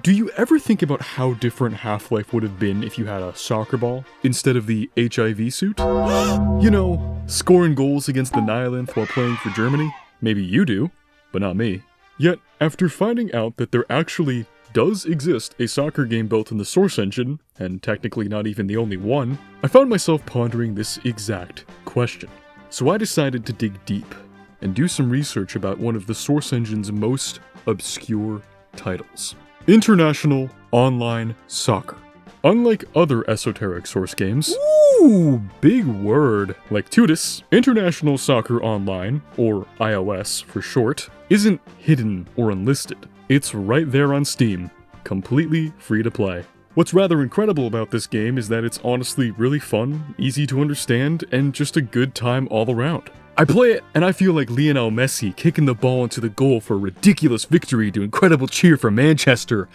Do you ever think about how different Half-Life would have been if you had a soccer ball instead of the HIV suit? You know, scoring goals against the Nihilith while playing for Germany? Maybe you do, but not me. Yet, after finding out that there actually does exist a soccer game built in the Source engine, and technically not even the only one, I found myself pondering this exact question. So I decided to dig deep and do some research about one of the Source engine's most obscure titles. International Online Soccer. Unlike other esoteric Source games, ooh, big word, like Seduce, International Soccer Online, or iOS for short, isn't hidden or unlisted. It's right there on Steam, completely free to play. What's rather incredible about this game is that it's honestly really fun, easy to understand, and just a good time all around. I play it, and I feel like Lionel Messi kicking the ball into the goal for a ridiculous victory to incredible cheer for Manchester.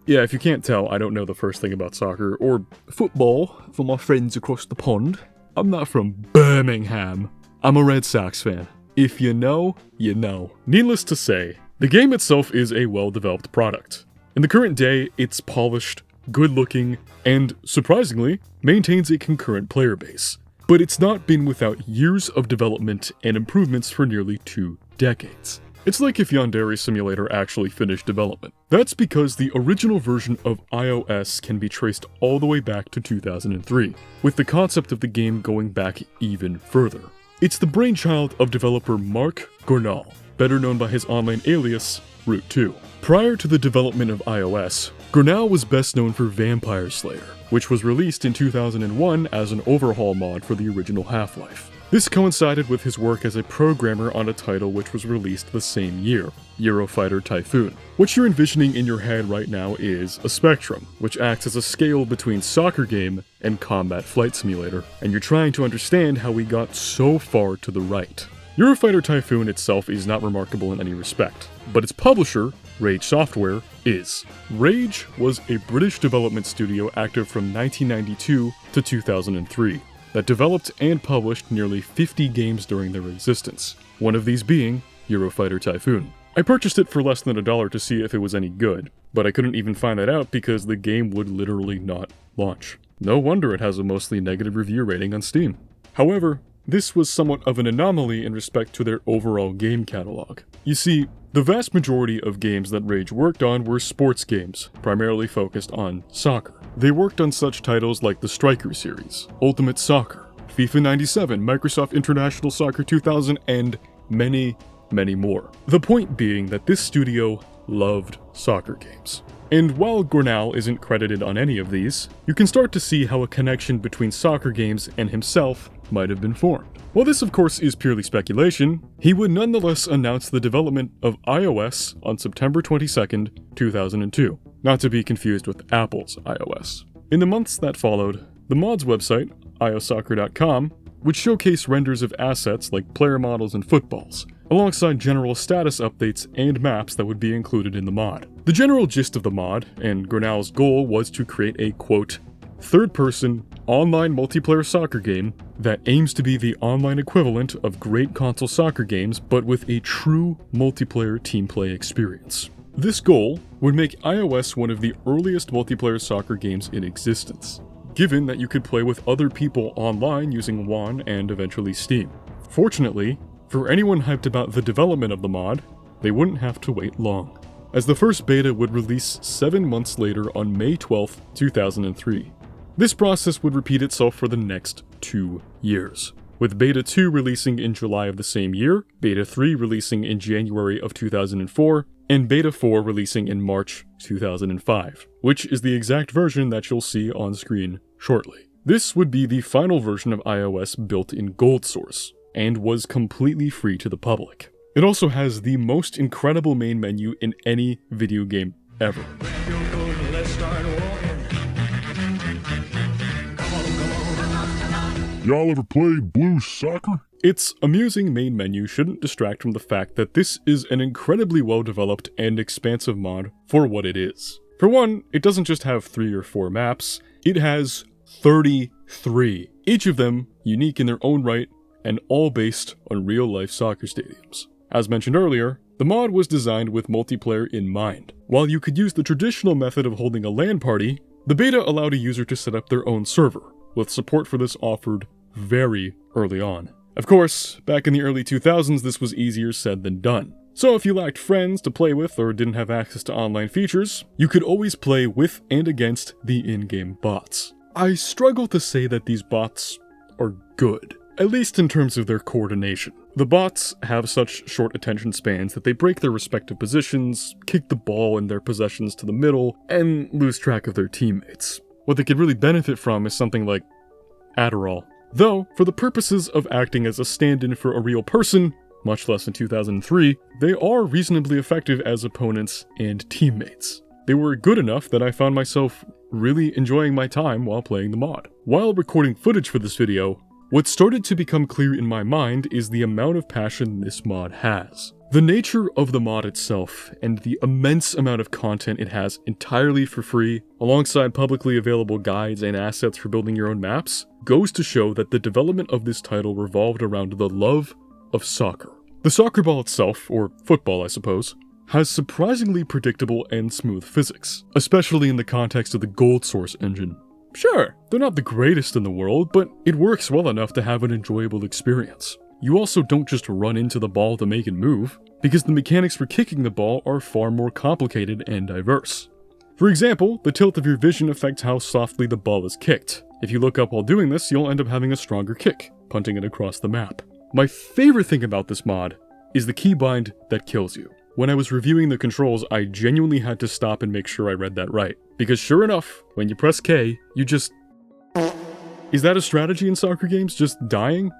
Yeah, if you can't tell, I don't know the first thing about soccer, or football, for my friends across the pond. I'm not from Birmingham. I'm a Red Sox fan. If you know, you know. Needless to say, the game itself is a well-developed product. In the current day, it's polished, good-looking, and, surprisingly, maintains a concurrent player base. But it's not been without years of development and improvements for nearly 2 decades. It's like if Yandere Simulator actually finished development. That's because the original version of iOS can be traced all the way back to 2003, with the concept of the game going back even further. It's the brainchild of developer Mark Gornal, better known by his online alias, Root 2. Prior to the development of iOS, Gornal was best known for Vampire Slayer, which was released in 2001 as an overhaul mod for the original Half-Life. This coincided with his work as a programmer on a title which was released the same year, Eurofighter Typhoon. What you're envisioning in your head right now is a spectrum, which acts as a scale between soccer game and combat flight simulator, and you're trying to understand how we got so far to the right. Eurofighter Typhoon itself is not remarkable in any respect, but its publisher, Rage Software, is. Rage was a British development studio active from 1992 to 2003 that developed and published nearly 50 games during their existence, one of these being Eurofighter Typhoon. I purchased it for less than $1 to see if it was any good, but I couldn't even find that out because the game would literally not launch. No wonder it has a mostly negative review rating on Steam. However, this was somewhat of an anomaly in respect to their overall game catalog. You see, the vast majority of games that Rage worked on were sports games, primarily focused on soccer. They worked on such titles like the Striker series, Ultimate Soccer, FIFA 97, Microsoft International Soccer 2000, and many, many more. The point being that this studio loved soccer games. And while Gornal isn't credited on any of these, you can start to see how a connection between soccer games and himself might have been formed. While this of course is purely speculation, he would nonetheless announce the development of iOS on September 22nd, 2002, not to be confused with Apple's iOS. In the months that followed, the mod's website, iosoccer.com, would showcase renders of assets like player models and footballs, alongside general status updates and maps that would be included in the mod. The general gist of the mod, and Gornal's goal, was to create a, quote, third-person, online multiplayer soccer game that aims to be the online equivalent of great console soccer games, but with a true multiplayer team play experience. This goal would make iOS one of the earliest multiplayer soccer games in existence, given that you could play with other people online using WAN and eventually Steam. Fortunately, for anyone hyped about the development of the mod, they wouldn't have to wait long, as the first beta would release 7 months later on May 12th, 2003. This process would repeat itself for the next 2 years, with Beta 2 releasing in July of the same year, Beta 3 releasing in January of 2004, and Beta 4 releasing in March 2005, which is the exact version that you'll see on screen shortly. This would be the final version of iOS built in GoldSource, and was completely free to the public. It also has the most incredible main menu in any video game ever. Y'all ever play blue soccer? Its amusing main menu shouldn't distract from the fact that this is an incredibly well-developed and expansive mod for what it is. For one, it doesn't just have 3 or 4 maps, it has 33, each of them unique in their own right and all based on real-life soccer stadiums. As mentioned earlier, the mod was designed with multiplayer in mind. While you could use the traditional method of holding a LAN party, the beta allowed a user to set up their own server, with support for this offered very early on. Of course, back in the early 2000s, this was easier said than done. So if you lacked friends to play with or didn't have access to online features, you could always play with and against the in-game bots. I struggle to say that these bots are good, at least in terms of their coordination. The bots have such short attention spans that they break their respective positions, kick the ball in their possessions to the middle, and lose track of their teammates. What they could really benefit from is something like Adderall. Though, for the purposes of acting as a stand-in for a real person, much less in 2003, they are reasonably effective as opponents and teammates. They were good enough that I found myself really enjoying my time while playing the mod. While recording footage for this video, what started to become clear in my mind is the amount of passion this mod has. The nature of the mod itself, and the immense amount of content it has entirely for free, alongside publicly available guides and assets for building your own maps, goes to show that the development of this title revolved around the love of soccer. The soccer ball itself, or football I suppose, has surprisingly predictable and smooth physics, especially in the context of the GoldSource engine. Sure, they're not the greatest in the world, but it works well enough to have an enjoyable experience. You also don't just run into the ball to make it move, because the mechanics for kicking the ball are far more complicated and diverse. For example, the tilt of your vision affects how softly the ball is kicked. If you look up while doing this, you'll end up having a stronger kick, punting it across the map. My favorite thing about this mod is the keybind that kills you. When I was reviewing the controls, I genuinely had to stop and make sure I read that right. Because sure enough, when you press K, you just... Is that a strategy in soccer games, just dying?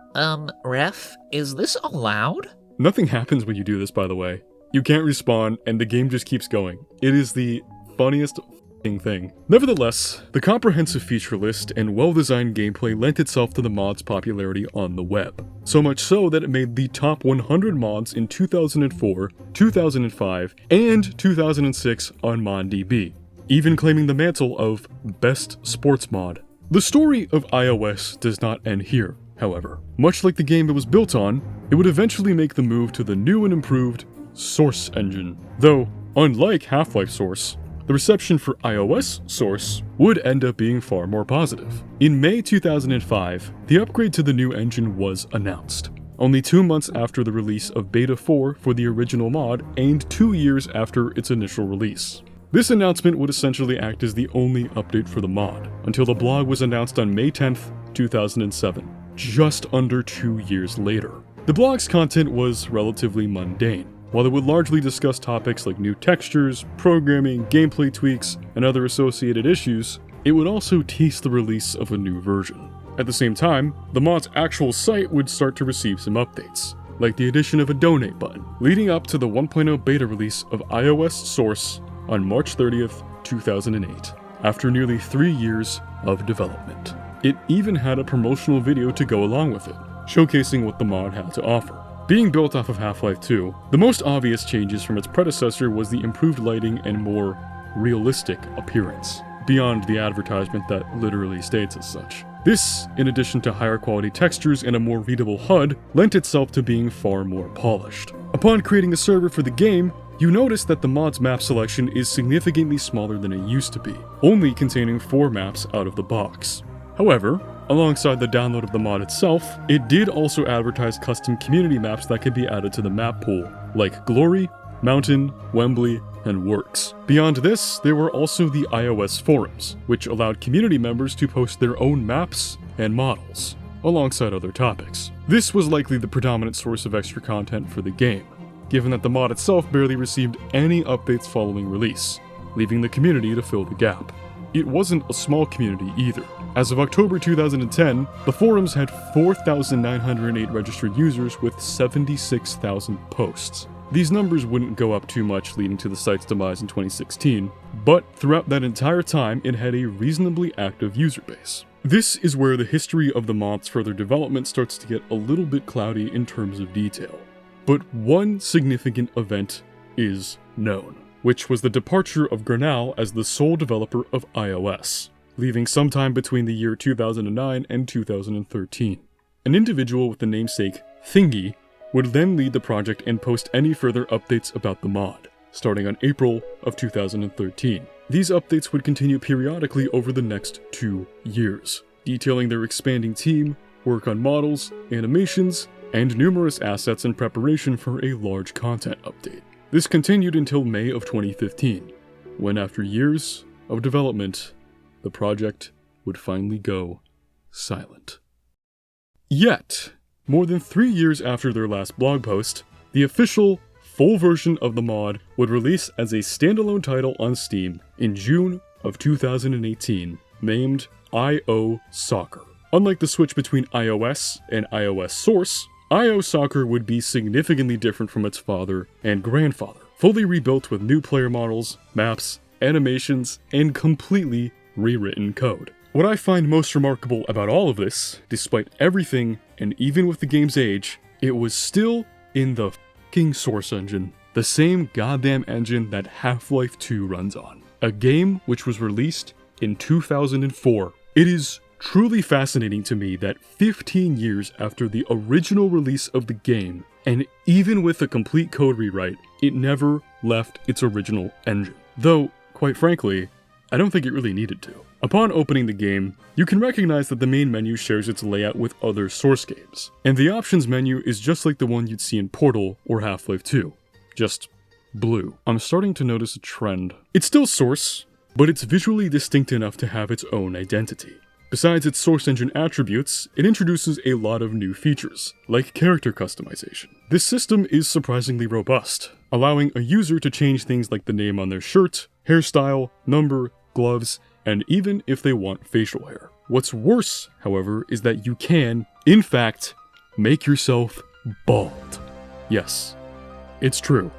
Ref, is this allowed? Nothing happens when you do this, by the way. You can't respawn, and the game just keeps going. It is the funniest thing. Nevertheless, the comprehensive feature list and well-designed gameplay lent itself to the mod's popularity on the web. So much so that it made the top 100 mods in 2004, 2005, and 2006 on MonDB, even claiming the mantle of Best Sports Mod. The story of iOS does not end here, however. Much like the game it was built on, it would eventually make the move to the new and improved Source engine. Though, unlike Half-Life Source, the reception for iOS Source would end up being far more positive. In May 2005, the upgrade to the new engine was announced, only 2 months after the release of Beta 4 for the original mod and 2 years after its initial release. This announcement would essentially act as the only update for the mod, until the blog was announced on May 10th, 2007, just under 2 years later. The blog's content was relatively mundane. While it would largely discuss topics like new textures, programming, gameplay tweaks, and other associated issues, it would also tease the release of a new version. At the same time, the mod's actual site would start to receive some updates, like the addition of a donate button, leading up to the 1.0 beta release of iOS Source on March 30th, 2008, after nearly 3 years of development. It even had a promotional video to go along with it, showcasing what the mod had to offer. Being built off of Half-Life 2, the most obvious changes from its predecessor was the improved lighting and more realistic appearance, beyond the advertisement that literally states as such. This, in addition to higher quality textures and a more readable HUD, lent itself to being far more polished. Upon creating a server for the game, you notice that the mod's map selection is significantly smaller than it used to be, only containing 4 maps out of the box. However, alongside the download of the mod itself, it did also advertise custom community maps that could be added to the map pool, like Glory, Mountain, Wembley, and Works. Beyond this, there were also the iOS forums, which allowed community members to post their own maps and models, alongside other topics. This was likely the predominant source of extra content for the game, given that the mod itself barely received any updates following release, leaving the community to fill the gap. It wasn't a small community either. As of October 2010, the forums had 4,908 registered users with 76,000 posts. These numbers wouldn't go up too much leading to the site's demise in 2016, but throughout that entire time it had a reasonably active user base. This is where the history of the mod's further development starts to get a little bit cloudy in terms of detail. But one significant event is known, which was the departure of Grinnell as the sole developer of iOS, leaving sometime between the year 2009 and 2013. An individual with the namesake Thingy would then lead the project and post any further updates about the mod, starting on April of 2013. These updates would continue periodically over the next 2 years, detailing their expanding team, work on models, animations, and numerous assets in preparation for a large content update. This continued until May of 2015, when after years of development, the project would finally go silent. Yet, more than 3 years after their last blog post, the official, full version of the mod would release as a standalone title on Steam in June of 2018, named IO Soccer. Unlike the switch between iOS and iOS Source, IO Soccer would be significantly different from its father and grandfather, fully rebuilt with new player models, maps, animations, and completely rewritten code. What I find most remarkable about all of this, despite everything and even with the game's age, it was still in the f***ing Source engine. The same goddamn engine that Half-Life 2 runs on. A game which was released in 2004. It is truly fascinating to me that 15 years after the original release of the game, and even with a complete code rewrite, it never left its original engine. Though, quite frankly, I don't think it really needed to. Upon opening the game, you can recognize that the main menu shares its layout with other Source games, and the options menu is just like the one you'd see in Portal or Half-Life 2, just blue. I'm starting to notice a trend. It's still Source, but it's visually distinct enough to have its own identity. Besides its Source engine attributes, it introduces a lot of new features, like character customization. This system is surprisingly robust, allowing a user to change things like the name on their shirt, hairstyle, number, gloves, and even if they want facial hair. What's worse, however, is that you can, in fact, make yourself bald. Yes, it's true.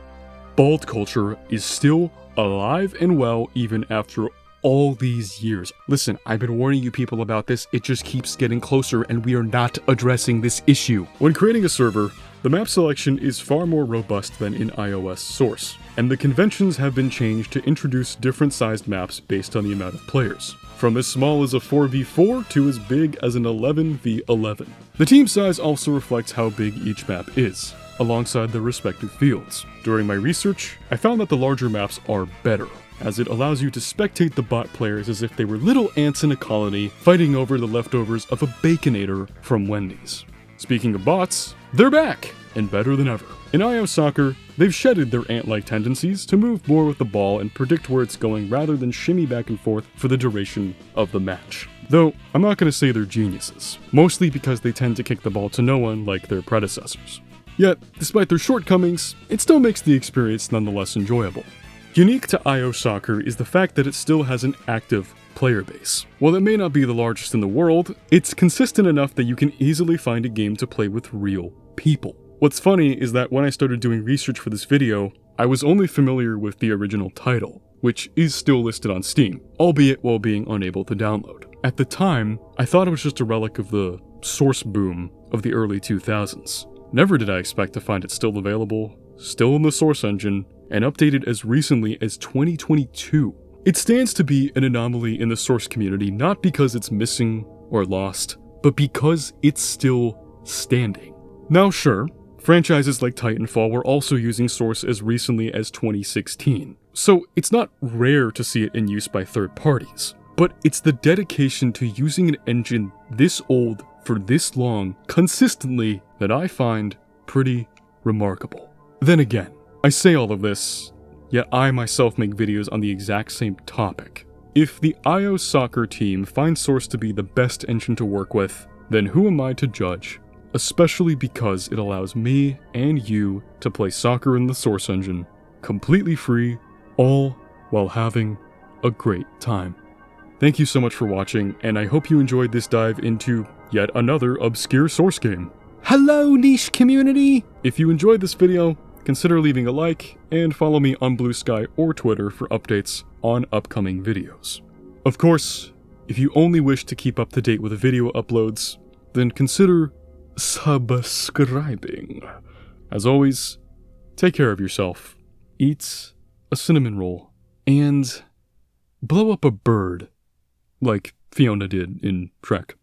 Bald culture is still alive and well even after all these years. Listen, I've been warning you people about this, it just keeps getting closer and we are not addressing this issue. When creating a server, the map selection is far more robust than in iOS Source, and the conventions have been changed to introduce different sized maps based on the amount of players, from as small as a 4v4 to as big as an 11v11. The team size also reflects how big each map is, alongside their respective fields. During my research, I found that the larger maps are better, as it allows you to spectate the bot players as if they were little ants in a colony fighting over the leftovers of a Baconator from Wendy's. Speaking of bots, they're back, and better than ever. In IO Soccer, they've shedded their ant-like tendencies to move more with the ball and predict where it's going rather than shimmy back and forth for the duration of the match. Though, I'm not going to say they're geniuses, mostly because they tend to kick the ball to no one like their predecessors. Yet, despite their shortcomings, it still makes the experience nonetheless enjoyable. Unique to IO Soccer is the fact that it still has an active player base. While it may not be the largest in the world, it's consistent enough that you can easily find a game to play with real people. What's funny is that when I started doing research for this video, I was only familiar with the original title, which is still listed on Steam, albeit while being unable to download. At the time, I thought it was just a relic of the Source boom of the early 2000s. Never did I expect to find it still available, still in the Source engine, and updated as recently as 2022. It stands to be an anomaly in the Source community not because it's missing or lost, but because it's still standing. Now sure, franchises like Titanfall were also using Source as recently as 2016, so it's not rare to see it in use by third parties. But it's the dedication to using an engine this old for this long consistently that I find pretty remarkable. Then again, I say all of this, yet I myself make videos on the exact same topic. If the IO Soccer team finds Source to be the best engine to work with, then who am I to judge? Especially because it allows me and you to play soccer in the Source engine, completely free, all while having a great time. Thank you so much for watching, and I hope you enjoyed this dive into yet another obscure Source game. Hello, niche community! If you enjoyed this video, consider leaving a like, and follow me on Blue Sky or Twitter for updates on upcoming videos. Of course, if you only wish to keep up to date with the video uploads, then consider subscribing. As always, take care of yourself, eat a cinnamon roll, and blow up a bird like Fiona did in Shrek.